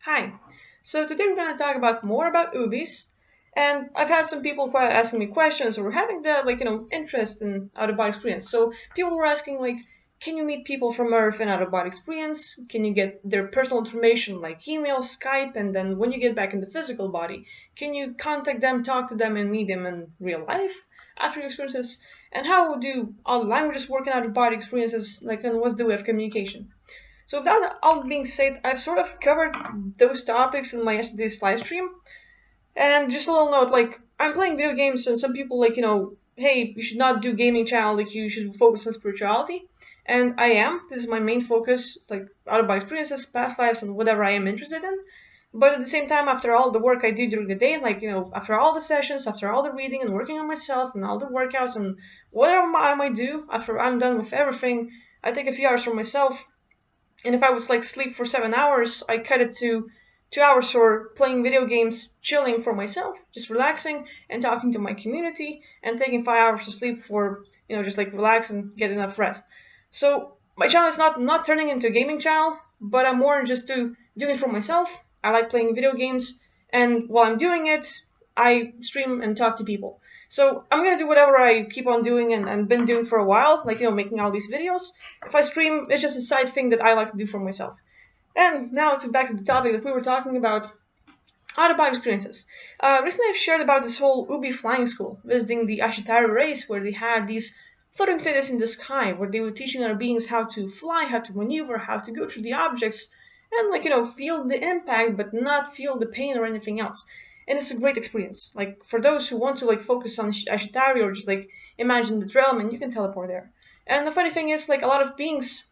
Hi. So today we're going to talk about more about UBIs, and I've had some people quite asking me questions or having the interest in out of body experience. So people were asking can you meet people from Earth in out of body experience? Can you get their personal information like email, Skype, and then when you get back in the physical body, can you contact them, talk to them, and meet them in real life after your experiences? And how do all the languages work in out of body experiences? And what's the way of communication? So with that all being said, I've sort of covered those topics in my yesterday's live stream. And just a little note, I'm playing video games and some people hey, you should not do gaming channel, you should focus on spirituality. And I am. This is my main focus, out of my experiences, past lives, and whatever I am interested in. But at the same time, after all the work I do during the day, after all the sessions, after all the reading and working on myself and all the workouts and whatever I might do, after I'm done with everything, I take a few hours for myself, and if I was sleep for 7 hours, I cut it to 2 hours for playing video games, chilling for myself, just relaxing and talking to my community, and taking 5 hours to sleep for just relax and get enough rest. So my channel is not turning into a gaming channel, but I'm more just to doing it for myself. I like playing video games, and while I'm doing it, I stream and talk to people. So I'm gonna do whatever I keep on doing and been doing for a while, making all these videos. If I stream, it's just a side thing that I like to do for myself. And now back to the topic that we were talking about, out-of-body experiences. Recently I've shared about this whole UBI flying school, visiting the Ashitari race where they had these floating cities in the sky, where they were teaching our beings how to fly, how to maneuver, how to go through the objects, and feel the impact but not feel the pain or anything else. And it's a great experience. For those who want to focus on Ashitari or just imagine the realm, and you can teleport there. And the funny thing is, a lot of beings,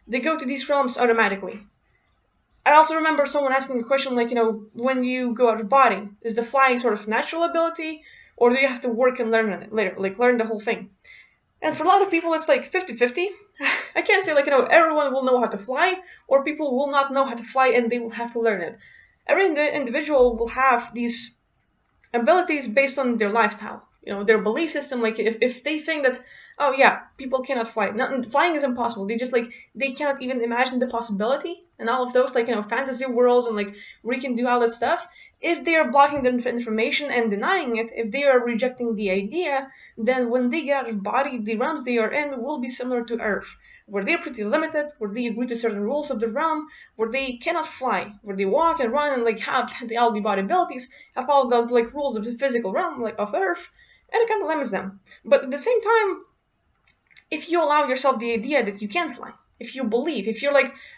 they go to these realms automatically. I also remember someone asking a question when you go out of body, is the flying sort of natural ability, or do you have to work and learn it later, learn the whole thing? And for a lot of people, it's 50-50. I can't say everyone will know how to fly, or people will not know how to fly and they will have to learn it. Every individual will have these abilities based on their lifestyle, their belief system. If they think that, oh yeah, people cannot fly, no, flying is impossible, they just they cannot even imagine the possibility and all of those fantasy worlds and we can do all that stuff. If they are blocking the information and denying it, if they are rejecting the idea, then when they get out of body, the realms they are in will be similar to Earth, where they're pretty limited, where they agree to certain rules of the realm, where they cannot fly, where they walk and run and have all the body abilities, have all those rules of the physical realm of Earth, and it kind of limits them. But at the same time, if you allow yourself the idea that you can fly, if you believe, if you're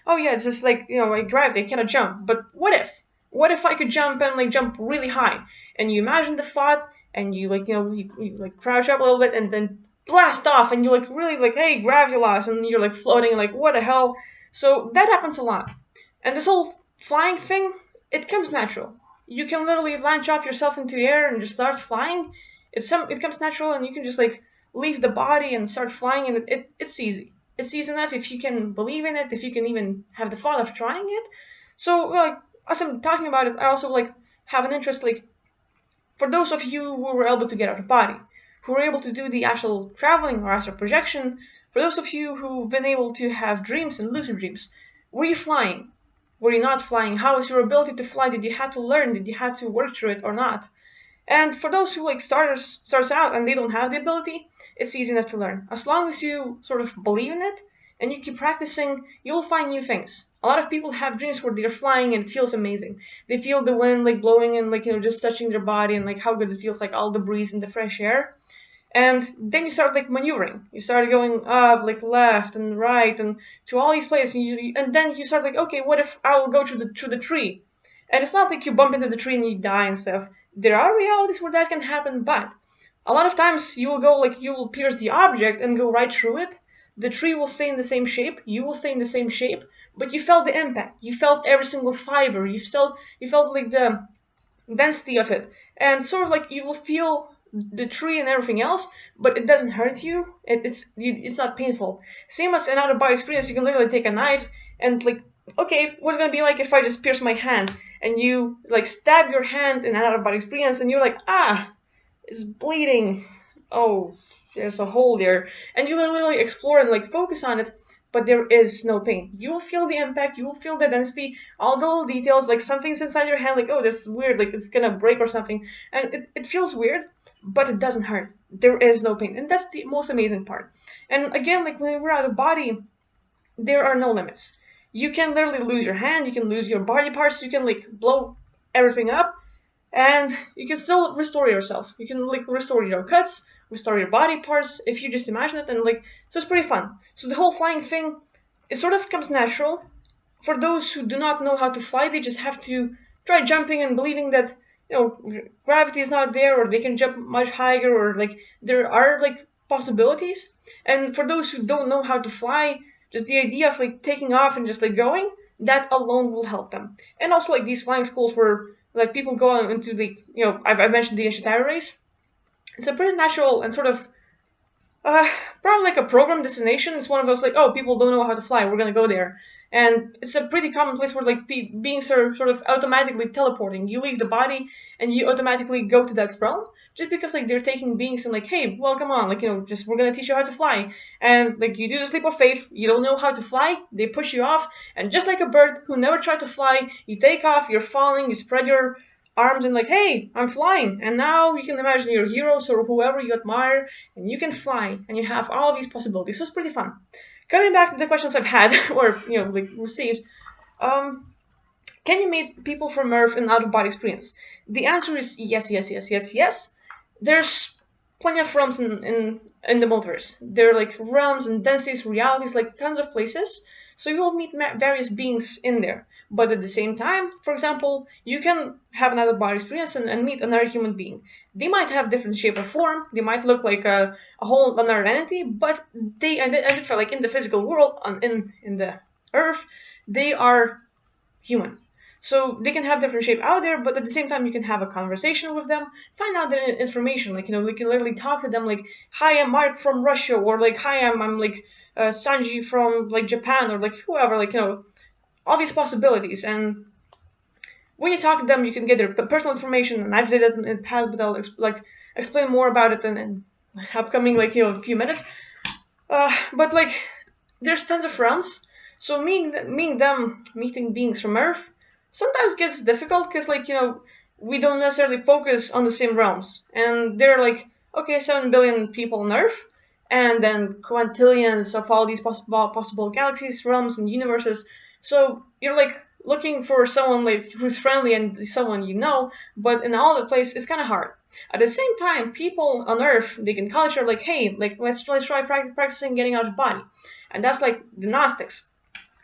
oh yeah, it's just gravity, I cannot jump, but what if? What if I could jump and jump really high? And you imagine the thought, and you you crouch up a little bit and then blast off, and you really hey, gravity loss, and you're floating, what the hell? So that happens a lot. And this whole flying thing, it comes natural. You can literally launch off yourself into the air and just start flying. It comes natural, and you can just leave the body and start flying, and it's easy. It's easy enough if you can believe in it, if you can even have the thought of trying it. So as I'm talking about it, I also have an interest for those of you who were able to get out of body, who were able to do the actual traveling or astral projection, for those of you who've been able to have dreams and lucid dreams, were you flying? Were you not flying? How was your ability to fly? Did you have to learn? Did you have to work through it or not? And for those who starts out and they don't have the ability, it's easy enough to learn. As long as you sort of believe in it and you keep practicing, you'll find new things. A lot of people have dreams where they're flying and it feels amazing. They feel the wind blowing and just touching their body, and how good it feels, all the breeze and the fresh air. And then you start maneuvering. You start going up, left and right, and to all these places. And then you start okay, what if I will go through the tree? And it's not you bump into the tree and you die and stuff. There are realities where that can happen, but a lot of times you will go you will pierce the object and go right through it. The tree will stay in the same shape. You will stay in the same shape, but you felt the impact. You felt every single fiber. You felt the density of it, and sort of you will feel the tree and everything else, but it doesn't hurt you. It's not painful. Same as an out of body experience. You can literally take a knife and okay, what's gonna be if I just pierce my hand, and you stab your hand in an out of body experience, and you're it's bleeding. Oh, there's a hole there, and you literally explore and focus on it. but there is no pain. You'll feel the impact, you'll feel the density, all the little details, like something's inside your hand, like, oh, this is weird, like it's gonna break or something. And it feels weird, but it doesn't hurt. There is no pain. And that's the most amazing part. And again, like when we're out of body, there are no limits. You can literally lose your hand, you can lose your body parts, you can like blow everything up, and you can still restore yourself. You can like restore your cuts, restore your body parts if you just imagine it, and like so it's pretty fun. So the whole flying thing, it sort of comes natural. For those who do not know how to fly, they just have to try jumping and believing that gravity is not there, or they can jump much higher, or like there are like possibilities. And for those who don't know how to fly, just the idea of like taking off and just like going, that alone will help them. And also like these flying schools where like people go into the I've mentioned the ancient air race. It's a pretty natural and sort of uh, probably like a program destination. It's one of those like, oh, people don't know how to fly. We're gonna go there, and it's a pretty common place where like beings are sort of automatically teleporting. You leave the body and you automatically go to that realm just because like they're taking beings and like, hey, well, come on, like just we're gonna teach you how to fly, and like you do the leap of faith. You don't know how to fly. They push you off, and just like a bird who never tried to fly, you take off. You're falling. You spread your arms and like, hey, I'm flying. And now you can imagine your heroes or whoever you admire, and you can fly, and you have all these possibilities. So it's pretty fun. Coming back to the questions I've had or like received, um, can you meet people from Earth in out of body experience? The answer is yes, yes, yes, yes, yes. There's plenty of realms in the multiverse. There are like realms and densities, realities, like tons of places. So you will meet various beings in there. But at the same time, for example, you can have an out of body experience and meet another human being. They might have different shape or form. They might look like a whole another entity, but they identify like in the physical world, in the Earth, they are human. So they can have different shape out there, but at the same time, you can have a conversation with them, find out their information. Like we can literally talk to them. Like, hi, I'm Mark from Russia, or like, hi, I'm like Sanji from like Japan, or like whoever. Like all these possibilities. And when you talk to them, you can get their personal information. And I've did it in the past, but I'll explain more about it in upcoming like a few minutes. But like there's tons of realms. So meeting beings from Earth sometimes gets difficult because like we don't necessarily focus on the same realms, and there are like okay 7 billion people on Earth, and then quintillions of all these possible galaxies, realms, and universes. So you're like looking for someone like who's friendly and someone but in all the place it's kind of hard. At the same time, people on Earth they can call each other like, hey, like let's try practicing getting out of body, and that's like the Gnostics.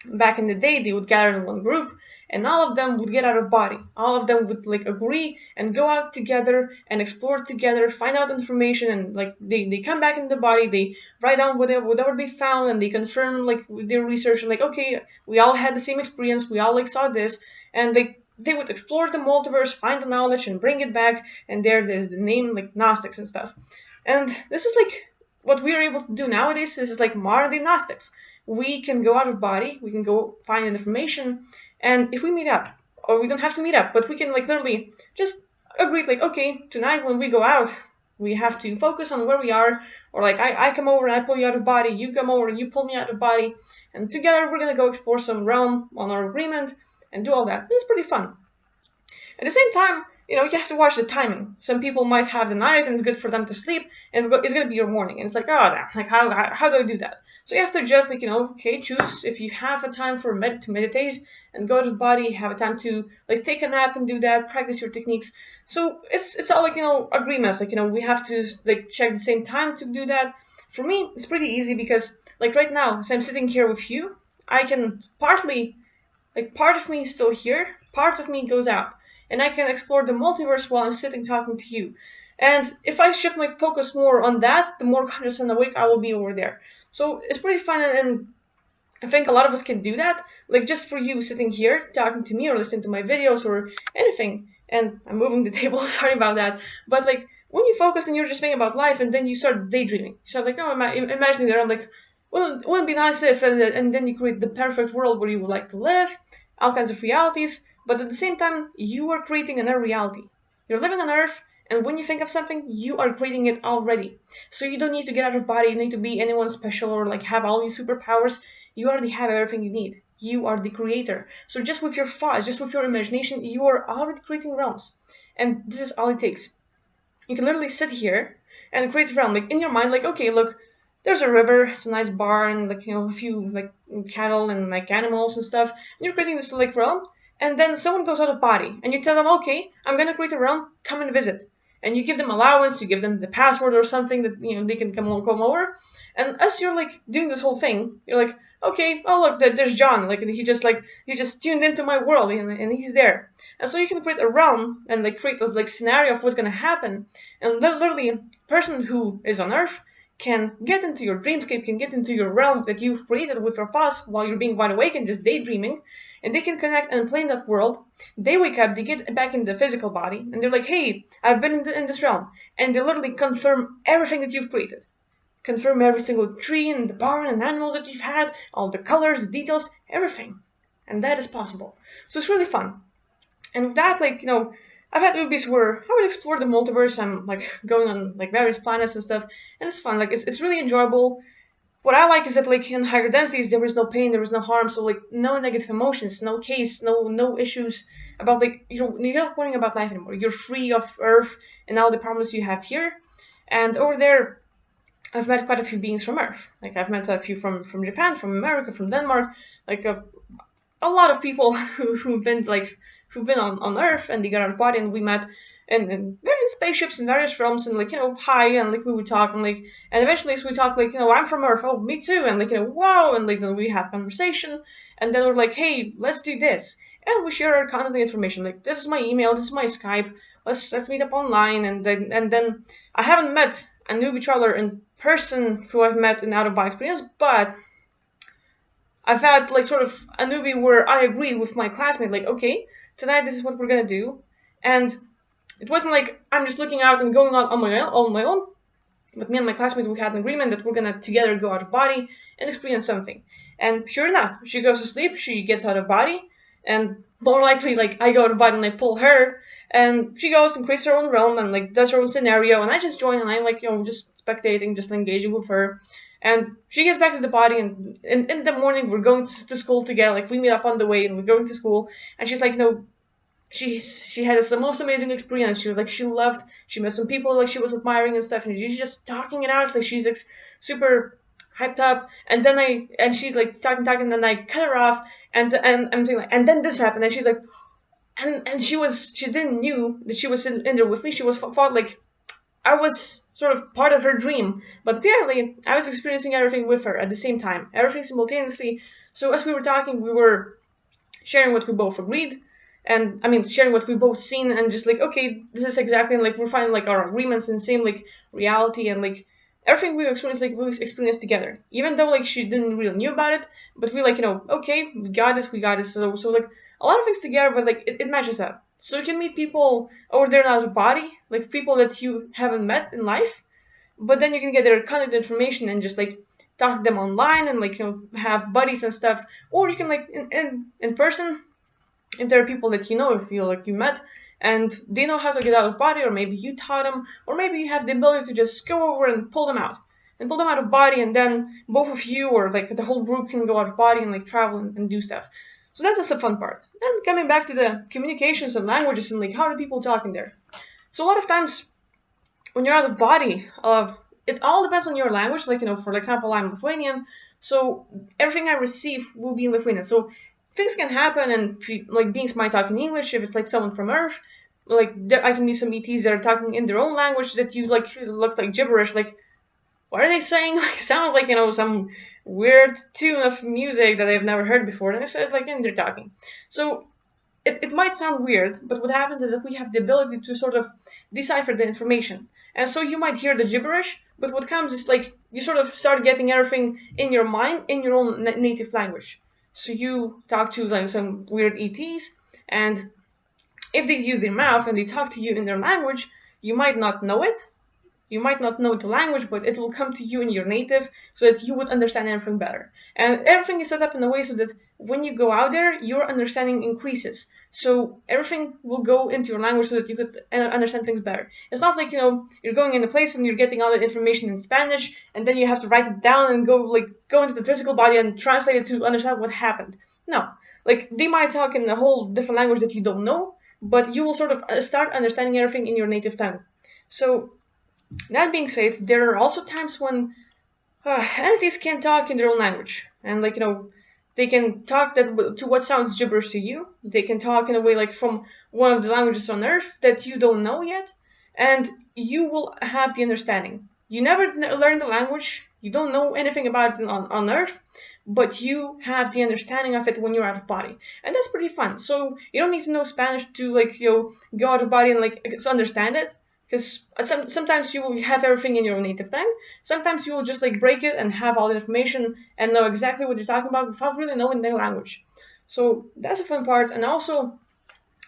Back in the day, they would gather in one group, and all of them would get out of body. All of them would like agree and go out together and explore together, find out information, and like they come back in the body, they write down whatever they found, and they confirm like their research, and like okay, we all had the same experience, we all like saw this, and they would explore the multiverse, find the knowledge, and bring it back, and there's the name like Gnostics and stuff. And this is like what we are able to do nowadays. This is like modern day Gnostics. We can go out of body, we can go find information, and if we meet up, or we don't have to meet up, but we can like literally just agree like, okay, tonight when we go out, we have to focus on where we are, or like I come over and I pull you out of body, you come over and you pull me out of body, and together we're gonna go explore some realm on our agreement and do all that. It's pretty fun. At the same time, you have to watch the timing. Some people might have the night and it's good for them to sleep, and it's going to be your morning. And it's like, oh, like how do I do that? So you have to just like, okay, choose if you have a time for to meditate and go to the body, have a time to like take a nap and do that, practice your techniques. So it's all like, agreements. Like, we have to like check the same time to do that. For me, it's pretty easy because like right now, as I'm sitting here with you, I can partly, like part of me is still here, part of me goes out, and I can explore the multiverse while I'm sitting talking to you. And if I shift my focus more on that, the more conscious and awake I will be over there. So it's pretty fun, and I think a lot of us can do that. Like just for you sitting here talking to me or listening to my videos or anything. And I'm moving the table, sorry about that. But like when you focus and you're just thinking about life, and then you start daydreaming. So like, oh, imagining that, I'm like, well, wouldn't it be nice if, and then you create the perfect world where you would like to live, all kinds of realities. But at the same time, you are creating another reality. You're living on Earth, And when you think of something, you are creating it already. So you don't need to get out of body, you need to be anyone special or like have all these superpowers. You already have everything you need. You are the creator. So just with your thoughts, just with your imagination, you are already creating realms. And this is all it takes. You can literally sit here and create a realm, like in your mind, like, okay, look, there's a river, it's a nice barn, like, a few like cattle and like animals and stuff. And you're creating this like realm, and then someone goes out of body, and you tell them, okay, I'm gonna create a realm, come and visit. And you give them allowance, you give them the password or something that they can come over. And as you're like doing this whole thing, you're like, okay, oh look, there's John, like he just tuned into my world, and he's there. And so you can create a realm and like create a like scenario of what's gonna happen. And literally, a person who is on Earth can get into your dreamscape, can get into your realm that you've created with your thoughts while you're being wide awake and just daydreaming, and they can connect and play in that world. They wake up, they get back in the physical body, and they're like, hey, I've been in this realm. And they literally confirm everything that you've created. Confirm every single tree and the barn and animals that you've had, all the colors, the details, everything. And that is possible. So it's really fun. And with that, like, I've had movies where I would explore the multiverse. I'm like going on like various planets and stuff, and it's fun. Like it's really enjoyable. What I like is that like in higher densities there is no pain, there is no harm, so like no negative emotions, no case, no issues about like you're not worrying about life anymore. You're free of Earth and all the problems you have here. And over there, I've met quite a few beings from Earth. Like I've met a few from Japan, from America, from Denmark. Like a lot of people who've been on Earth and they got out of body, and we met in various spaceships in various realms, and like hi, and like we would talk, and like and eventually as we talk, like I'm from Earth, oh me too, and like wow, and like then we have conversation, and then we're like, hey, let's do this, and we share our contact information, like this is my email, this is my Skype, let's meet up online, and then I haven't met a newbie traveler in person who I've met in out of body experience, but I've had like sort of a newbie where I agreed with my classmate, like, okay, tonight this is what we're gonna do. And it wasn't like I'm just looking out and going on my own. But me and my classmate, we had an agreement that we're gonna together go out of body and experience something. And sure enough, she goes to sleep, she gets out of body, and more likely, like I go out of body and I pull her, and she goes and creates her own realm and like does her own scenario, and I just join and I'm like just spectating, just engaging with her. And she gets back to the body, and in the morning we're going to school together. Like we meet up on the way and we're going to school, and she's like, she had the most amazing experience. She was like, she loved, she met some people like she was admiring and stuff, and she's just talking it out, like she's like super hyped up. And she's like talking, and then I cut her off, and I'm saying like, and then this happened, and she's like, and she didn't knew that she was in there with me. She was thought like I was sort of part of her dream, but apparently I was experiencing everything with her at the same time, everything simultaneously. So as we were talking, we were sharing what we both agreed, and I mean sharing what we both seen, and just like, okay, this is exactly, and like we're finding like our agreements and same like reality, and like everything we experienced, like we experienced together, even though like she didn't really knew about it, but we like okay, we got this. So like a lot of things together, but like it matches up. So you can meet people over there out of body, like people that you haven't met in life, but then you can get their contact information and just like talk to them online, and like have buddies and stuff. Or you can like in person, if there are people that you feel like you met and they know how to get out of body, or maybe you taught them, or maybe you have the ability to just go over and pull them out of body, and then both of you or like the whole group can go out of body and like travel and do stuff. So that's the fun part. Then coming back to the communications and languages and like how do people talk in there. So a lot of times when you're out of body, it all depends on your language. Like for example, I'm Lithuanian, so everything I receive will be in Lithuanian. So things can happen, and like beings might talk in English if it's like someone from Earth. Like I can meet some ETs that are talking in their own language that you like looks like gibberish. Like what are they saying? Like sounds like some weird tune of music that I've never heard before. And I said like, and they're talking. So it might sound weird, but what happens is that we have the ability to sort of decipher the information. And so you might hear the gibberish, but what comes is like you sort of start getting everything in your mind in your own native language. So you talk to like some weird ETs, and if they use their mouth and they talk to you in their language, you might not know it, You might not know the language, but it will come to you in your native so that you would understand everything better. And everything is set up in a way so that when you go out there, your understanding increases. So everything will go into your language so that you could understand things better. It's not like, you're going in a place and you're getting all the information in Spanish and then you have to write it down and go into the physical body and translate it to understand what happened. No. Like, they might talk in a whole different language that you don't know, but you will sort of start understanding everything in your native tongue. So that being said, there are also times when entities can talk in their own language, and they can talk that to what sounds gibberish to you. They can talk in a way like from one of the languages on Earth that you don't know yet, and you will have the understanding. You never learn the language. You don't know anything about it on Earth, but you have the understanding of it when you're out of body, and that's pretty fun. So you don't need to know Spanish to go out of body and understand it, because sometimes you will have everything in your native tongue. Sometimes you will just break it and have all the information and know exactly what you're talking about without really knowing their language. So that's a fun part. And also,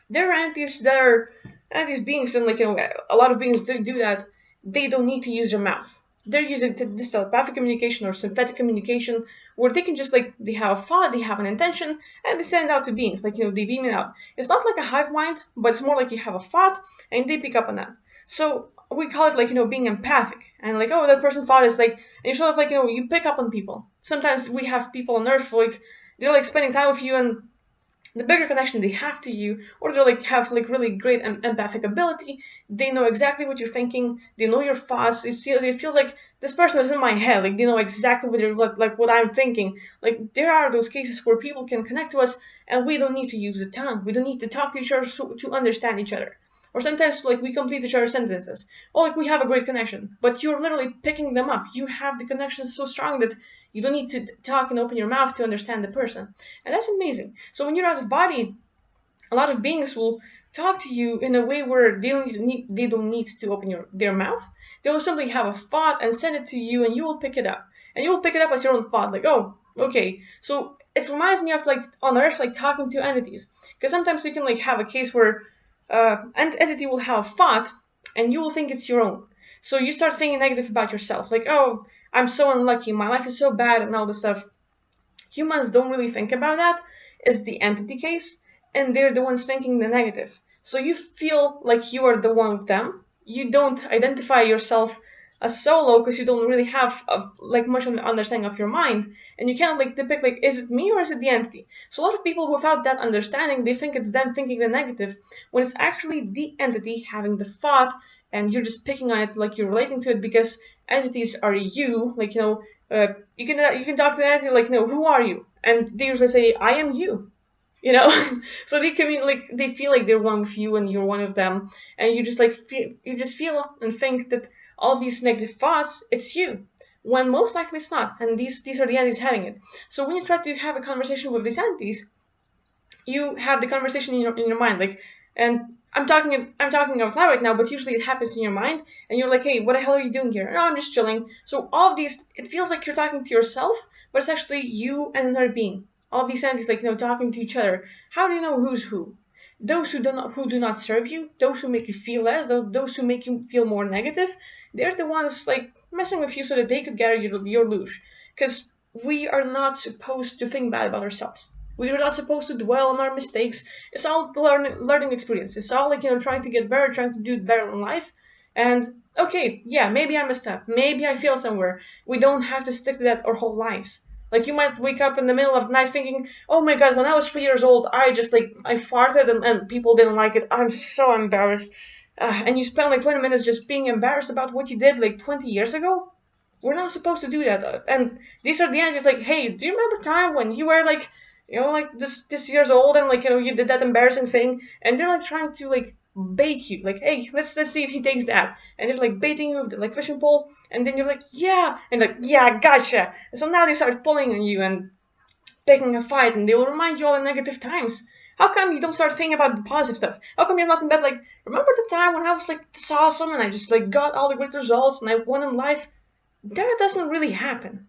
there are entities that are entities beings, and a lot of beings do that. They don't need to use their mouth. They're using this telepathic communication or synthetic communication, where they can just they have a thought, they have an intention, and they send it out to beings. They beam it out. It's not like a hive mind, but it's more like you have a thought and they pick up on that. So we call it being empathic, and oh, that person thought is and you sort of you pick up on people. Sometimes we have people on Earth they're spending time with you, and the bigger connection they have to you, or they have really great empathic ability. They know exactly what you're thinking. They know your thoughts. It feels like this person is in my head. They know exactly what I'm thinking. There are those cases where people can connect to us, and we don't need to use the tongue. We don't need to talk to each other to understand each other. Or sometimes we complete each other's sentences. Or we have a great connection, but you're literally picking them up. You have the connection so strong that you don't need to talk and open your mouth to understand the person. And that's amazing. So when you're out of body, a lot of beings will talk to you in a way where they don't need to open their mouth. They will simply have a thought and send it to you, and you will pick it up. And you will pick it up as your own thought, oh, okay. So it reminds me of on Earth, talking to entities. Because sometimes you can have a case where an entity will have a thought, and you will think it's your own. So you start thinking negative about yourself, oh, I'm so unlucky, my life is so bad, and all this stuff. Humans don't really think about that. It's the entity case, and they're the ones thinking the negative. So you feel like you are the one with them. You don't identify yourself as solo because you don't really have much understanding of your mind, and you can't depict is it me or is it the entity. So a lot of people without that understanding, they think it's them thinking the negative, when it's actually the entity having the thought, and you're just picking on it, you're relating to it because entities are you. You can talk to the entity who are you, and they usually say I am you. So they they feel like they're one with you and you're one of them, and you just feel and think that all these negative thoughts, it's you, when most likely it's not, and these are the entities having it. So when you try to have a conversation with these entities, you have the conversation in your mind, and I'm talking out loud right now, but usually it happens in your mind, and you're hey, what the hell are you doing here? No, I'm just chilling. So all of these, it feels like you're talking to yourself, but it's actually you and another being. All of these entities talking to each other. How do you know who's who? Those who do not serve you, those who make you feel less, those who make you feel more negative, they're the ones messing with you so that they could gather your luge. Because we are not supposed to think bad about ourselves. We are not supposed to dwell on our mistakes. It's all learning experience. It's all trying to get better, trying to do better in life. And okay, yeah, maybe I messed up. Maybe I failed somewhere. We don't have to stick to that our whole lives. You might wake up in the middle of the night thinking, oh my god, when I was 3 years old, I just I farted and people didn't like it. I'm so embarrassed. And you spend 20 minutes just being embarrassed about what you did 20 years ago. We're not supposed to do that. And these are the entities hey, do you remember time when you were this years old and you did that embarrassing thing, and they're trying to bait you, hey, let's see if he takes that, and they're baiting you with the fishing pole, and then you're yeah, and yeah, gotcha. And so now they start pulling on you and picking a fight, and they will remind you all the negative times. How come you don't start thinking about the positive stuff? How come you're not in bed remember the time when I was this awesome and I just got all the great results and I won in life? That doesn't really happen.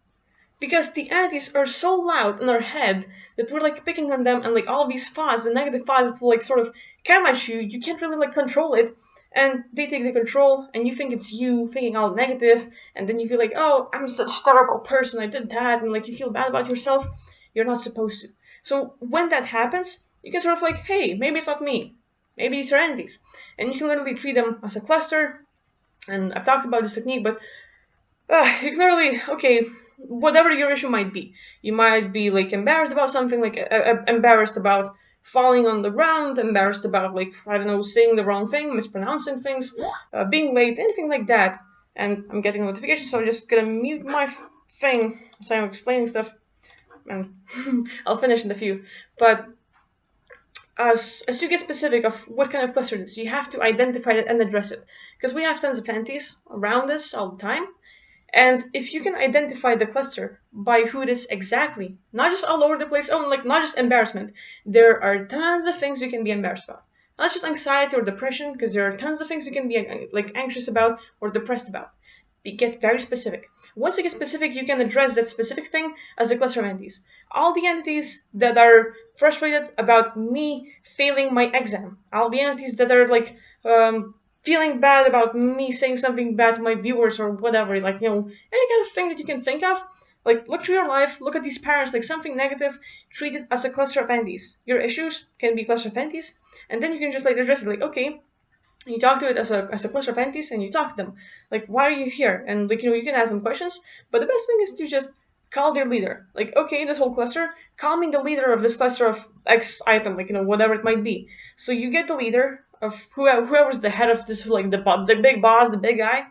Because the entities are so loud in our head that we're picking on them, and all these thoughts, the negative thoughts that will sort of come at you, you can't really control it. and they take the control, and you think it's you thinking all negative, and then you feel like, oh, I'm such a terrible person, I did that, and like you feel bad about yourself. You're not supposed to. So when that happens, you can sort of like, hey, maybe it's not me, maybe it's your entities, and you can literally treat them as a cluster. And I've talked about this technique, but you clearly, okay, whatever your issue might be, you might be like embarrassed about something, like embarrassed about falling on the ground, embarrassed about like, I don't know, saying the wrong thing, mispronouncing things, being late, anything like that. And I'm getting a notification, so I'm just gonna mute my thing so I'm explaining stuff, and I'll finish in a few. But as you get specific of what kind of cluster it is, you have to identify it and address it, because we have tons of entities around us all the time. And if you can identify the cluster by who it is exactly, not just all over the place, oh, like not just embarrassment, there are tons of things you can be embarrassed about. Not just anxiety or depression, because there are tons of things you can be like anxious about or depressed about. Get very specific. Once you get specific, you can address that specific thing as a cluster of entities. All the entities that are frustrated about me failing my exam, all the entities that are like feeling bad about me saying something bad to my viewers or whatever, like, you know, any kind of thing that you can think of, like, look through your life, look at these parents, like something negative, treat it as a cluster of entities. Your issues can be cluster of entities, and then you can just like address it, like, okay, you talk to it as a cluster of entities, and you talk to them like, why are you here? And like, you know, you can ask them questions, but the best thing is to just call their leader, like, okay, this whole cluster, call me the leader of this cluster of X item, like, you know, whatever it might be. So you get the leader of whoever's the head of this, like the big boss, the big guy,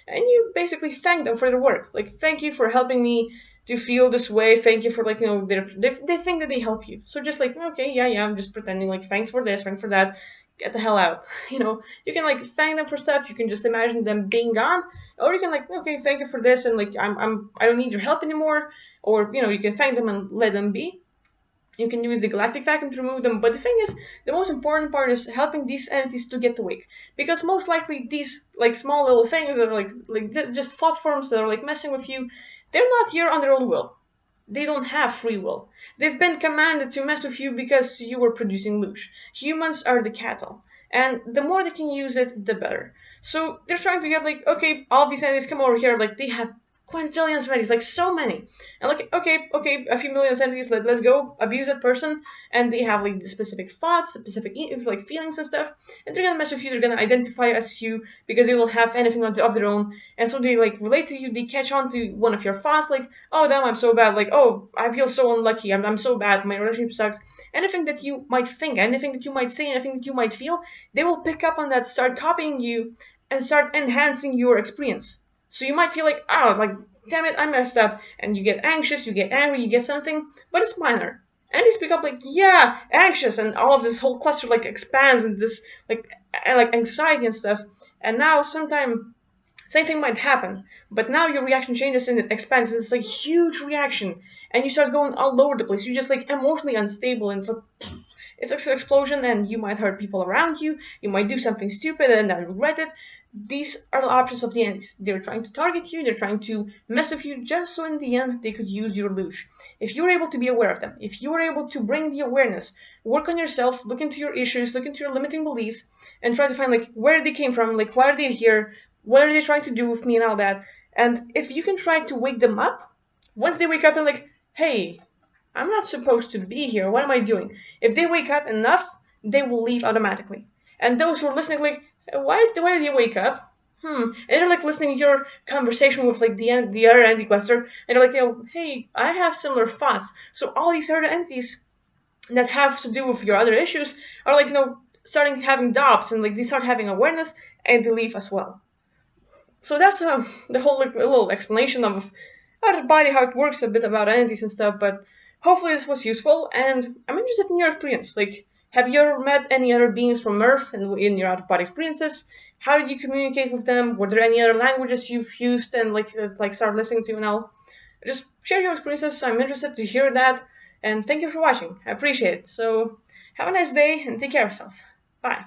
and you basically thank them for their work, like, thank you for helping me to feel this way, thank you for, like, you know, they think that they help you, so just like, okay, yeah, I'm just pretending, like, thanks for this, thanks for that, get the hell out. You know, you can like thank them for stuff. You can just imagine them being gone, or you can like, okay, thank you for this, and like, I don't need your help anymore. Or, you know, you can thank them and let them be. You can use the galactic vacuum to remove them. But the thing is, the most important part is helping these entities to get awake, because most likely these like small little things that are like just thought forms that are like messing with you, they're not here on their own will. They don't have free will. They've been commanded to mess with you because you were producing loosh. Humans are the cattle, and the more they can use it, the better. So they're trying to get like, okay, all these entities come over here, like they have quintillions of entities, like so many. And like, okay, a few million entities, let's go abuse that person, and they have like the specific thoughts, specific like feelings and stuff, and they're gonna mess with you, they're gonna identify as you because they don't have anything of their own, and so they like relate to you, they catch on to one of your thoughts, like, oh damn, I'm so bad, like, oh, I feel so unlucky, I'm so bad, my relationship sucks. Anything that you might think, anything that you might say, anything that you might feel, they will pick up on that, start copying you, and start enhancing your experience. So you might feel like, oh, like, damn it, I messed up, and you get anxious, you get angry, you get something, but it's minor. And they speak up like, yeah, anxious, and all of this whole cluster like expands and this like anxiety and stuff. And now sometime same thing might happen, but now your reaction changes and it expands. It's like huge reaction, and you start going all over the place. You're just like emotionally unstable, and it's like an explosion, and you might hurt people around you. You might do something stupid and then regret it. These are the options of the entities. They're trying to target you. They're trying to mess with you, just so in the end they could use your loosh. If you're able to be aware of them, if you're able to bring the awareness, work on yourself, look into your issues, look into your limiting beliefs, and try to find like where they came from, like why are they here, what are they trying to do with me and all that. And if you can try to wake them up, once they wake up and like, hey, I'm not supposed to be here. What am I doing? If they wake up enough, they will leave automatically. And those who are listening, like, why did you wake up? And they're like listening to your conversation with like the other entity cluster, and they're like, hey, I have similar thoughts. So all these other entities that have to do with your other issues are like, starting having doubts, and like they start having awareness, and they leave as well. So that's the whole like, little explanation of how the body, how it works, a bit about entities and stuff. But hopefully this was useful, and I'm interested in your experience. Like, have you ever met any other beings from Earth in your out-of-body experiences? How did you communicate with them? Were there any other languages you've used and like start listening to now? Just share your experiences. I'm interested to hear that. And thank you for watching. I appreciate it. So have a nice day and take care of yourself. Bye.